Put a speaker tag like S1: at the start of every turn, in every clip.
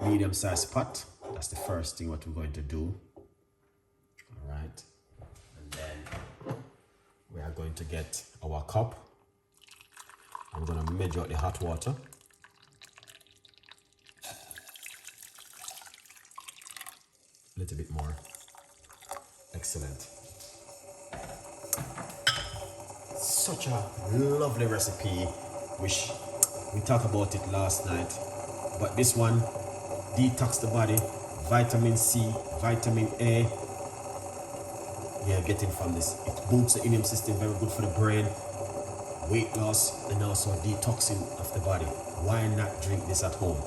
S1: medium-sized pot. That's the first thing what we're going to do. All right. And then we are going to get our cup. I'm going to measure out the hot water. A little bit more. Excellent. Such a lovely recipe, which we talked about it last night. But this one detox the body, vitamin C, vitamin A. We are getting from this. It boosts the immune system, very good for the brain, weight loss, and also detoxing of the body. Why not drink this at home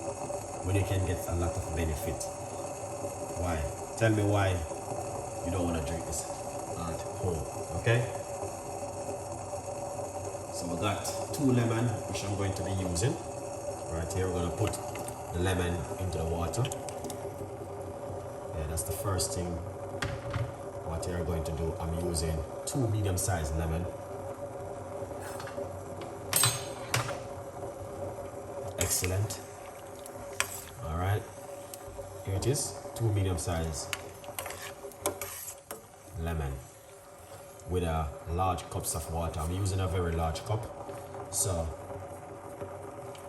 S1: when you can get a lot of benefit? Why? Tell me why you don't want to drink this at home, okay? So we got 2 lemon, which I'm going to be using. Right here, we're going to put the lemon into the water. Yeah, that's the first thing. What you're going to do, I'm using 2 medium-sized lemon. Excellent. All right, here it is, 2 medium-sized lemon with a large cups of water. I'm using a very large cup, so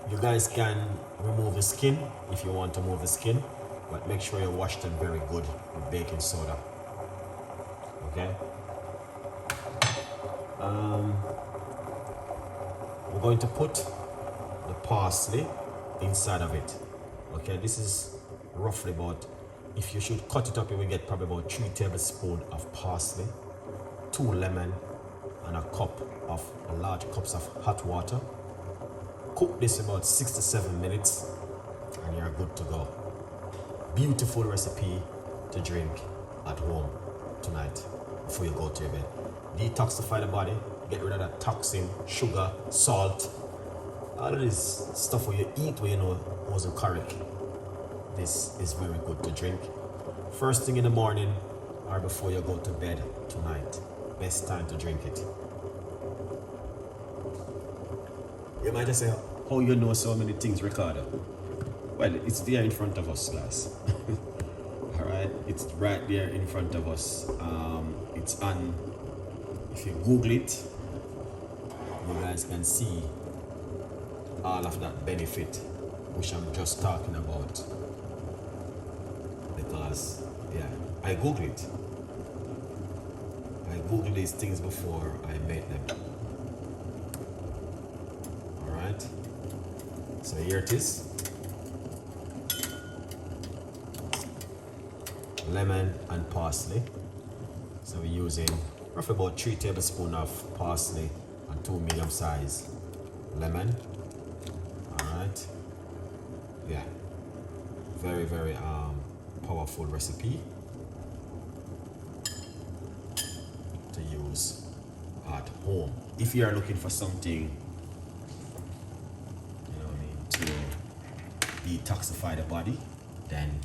S1: you guys can remove the skin if you want to remove the skin, but make sure you wash them very good with baking soda. Okay. We're going to put the parsley inside of it. Okay, this is roughly about, if you should cut it up, you will get probably about 3 tablespoons of parsley, 2 lemon, and a cup of large cups of hot water. Cook this about 6 to 7 minutes and you're good to go. Beautiful recipe to drink at home tonight before you go to your bed. Detoxify the body, get rid of that toxin, sugar, salt, all of this stuff where you eat where you know wasn't correct. This is very good to drink first thing in the morning or before you go to bed tonight. Best time to drink it. You might just say, how you know so many things, Ricardo? Well, it's there in front of us, guys. All right, it's right there in front of us. It's on, if you Google it, you guys can see all of that benefit which I'm just talking about. Because, yeah, I Google it. I Google these things before I make them. Alright, so here it is. Lemon and parsley. So we're using roughly about 3 tablespoons of parsley and 2 medium-sized lemon. Alright. Yeah. Very, very powerful recipe to use at home. If you are looking for something, you know what I mean, to detoxify the body, then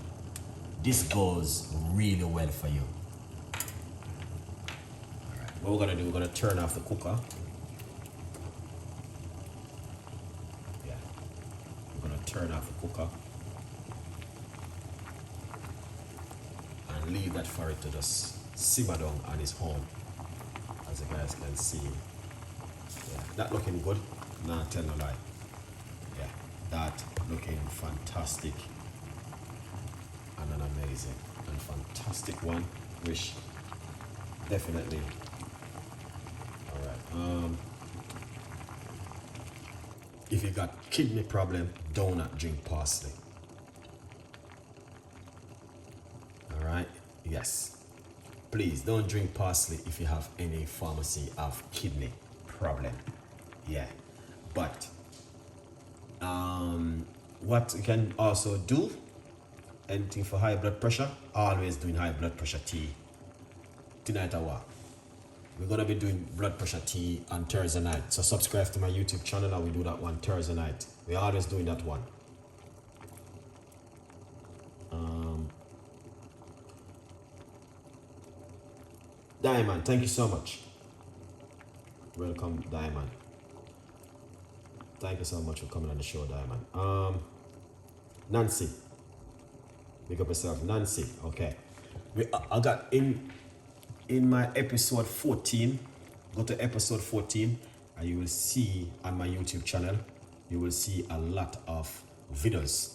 S1: this goes really well for you. Alright, what we're gonna do, we're gonna turn off the cooker. Yeah, we're gonna turn off the cooker and leave that for it to just simmer down on its own. As you guys can see, yeah, that looking good, nah, tell no lie. Yeah, that looking fantastic and an amazing and fantastic one, which definitely, all right, if you got kidney problem, do not drink parsley. All right, yes. Please don't drink parsley if you have any pharmacy of kidney problem. Yeah, but what you can also do, anything for high blood pressure, always doing high blood pressure tea. Tonight I walk. We're gonna be doing blood pressure tea on Thursday night. So subscribe to my YouTube channel and we do that one Thursday night. We're always doing that one. Diamond, thank you so much. Welcome, Diamond. Thank you so much for coming on the show, Diamond. Nancy, Big up yourself, Nancy. Okay. I got in my episode 14. Go to episode 14 and you will see on my YouTube channel, you will see a lot of videos.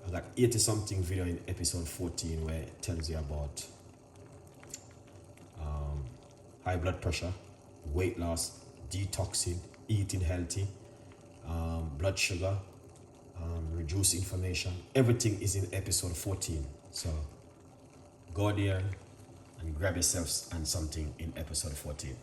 S1: I got 80 something video in episode 14 where it tells you about high blood pressure, weight loss, detoxing, eating healthy, blood sugar, reduce inflammation. Everything is in episode 14. So go there and grab yourselves and something in episode 14.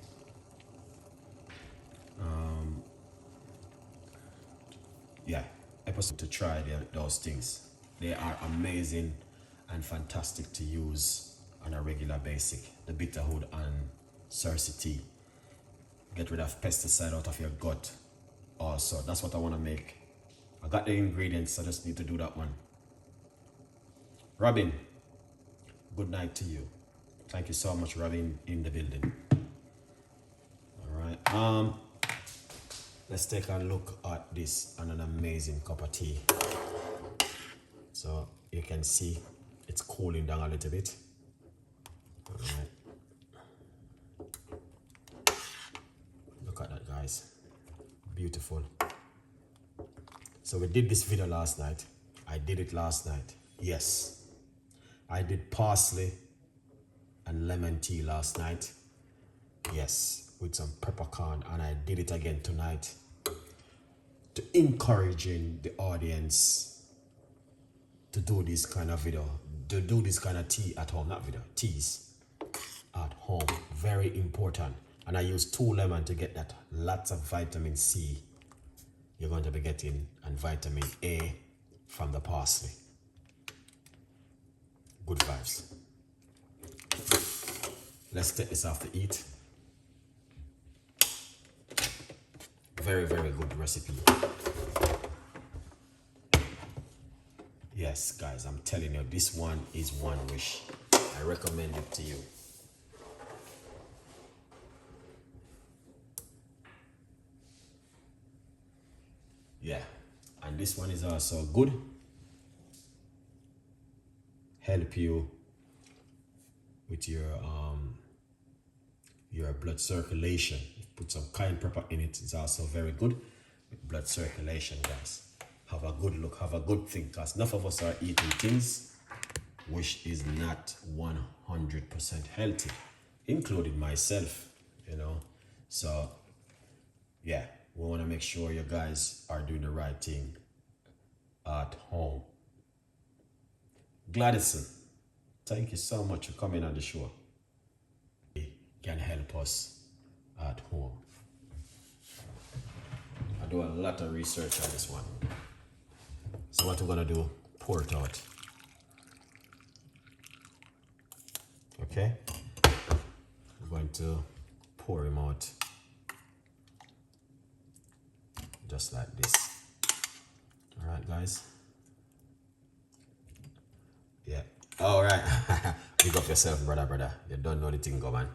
S1: Yeah, episode to try those things. They are amazing and fantastic to use on a regular basis. The bitterhood and cercity. Get rid of pesticide out of your gut. Also, that's what I want to make. I got the ingredients, I just need to do that one. Robin, good night to you. Thank you so much, Robin, in the building. All right. Let's take a look at this and an amazing cup of tea. So you can see it's cooling down a little bit. All right. Look at that, guys. Beautiful. So we did this video last night. I did it last night. Yes. I did parsley and lemon tea last night. Yes. With some peppercorn, and I did it again tonight to encouraging the audience to do this kind of video, to do this kind of tea at home, not video, teas at home. Very important. And I use 2 lemon to get that lots of vitamin C you're going to be getting, and vitamin A from the parsley. Good vibes. Let's take this off to eat. Very, very good recipe. Yes, guys, I'm telling you, this one is one wish. I recommend it to you. Yeah, and this one is also good. Help you with your blood circulation. Put some cayenne pepper in it. It's also very good with blood circulation, guys. Have a good look, have a good think, because enough of us are eating things which is not 100% healthy, including myself, you know. So yeah, we want to make sure you guys are doing the right thing at home. Gladison, thank you so much for coming on the show. It can help us at home. I do a lot of research on this one. So what we're gonna do, pour it out. Okay? We're going to pour him out just like this. All right, guys? Yeah. All right. Pick up yourself, brother. You don't know the thing, go, man.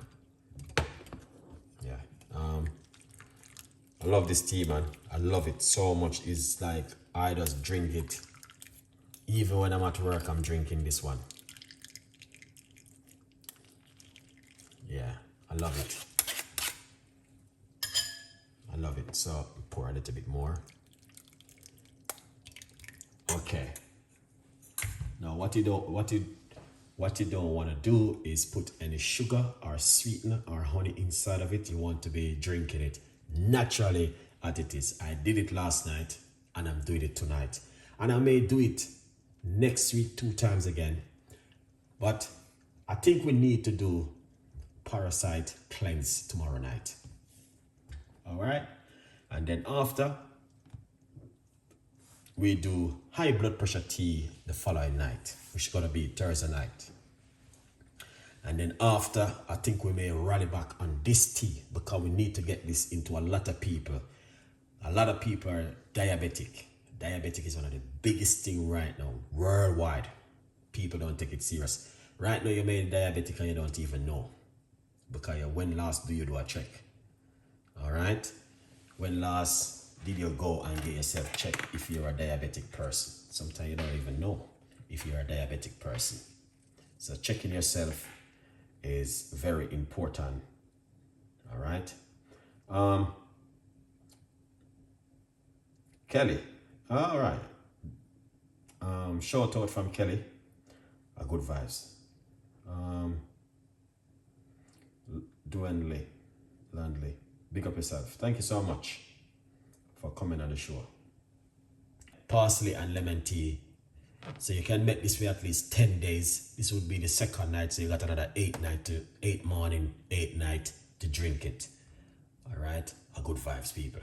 S1: Yeah. I love this tea, man. I love it so much. It's like I just drink it. Even when I'm at work, I'm drinking this one. Yeah, I love it. I love it. So pour a little bit more. Okay. Now what you don't want to do is put any sugar or sweetener or honey inside of it. You want to be drinking it naturally as it is. I did it last night and I'm doing it tonight. And I may do it next week 2 times again. But I think we need to do parasite cleanse tomorrow night. All right? And then after, we do high blood pressure tea the following night, which is going to be Thursday night. And then after, I think we may rally back on this tea because we need to get this into a lot of people. A lot of people are diabetic. Diabetic is one of the biggest things right now, worldwide. People don't take it serious. Right now, you're made diabetic and you don't even know. Because when last do you do a check? All right? When last did you go and get yourself checked if you're a diabetic person? Sometimes you don't even know. if you're a diabetic person. So checking yourself is very important. All right. Kelly. All right. Shout out from Kelly. Good vibes. Landley. Big up yourself. Thank you so much for coming on the show. Parsley and lemon tea. So you can make this for at least 10 days. This would be the second night, so you got another 8 morning, 8 night to drink it. All right, a good vibes, people.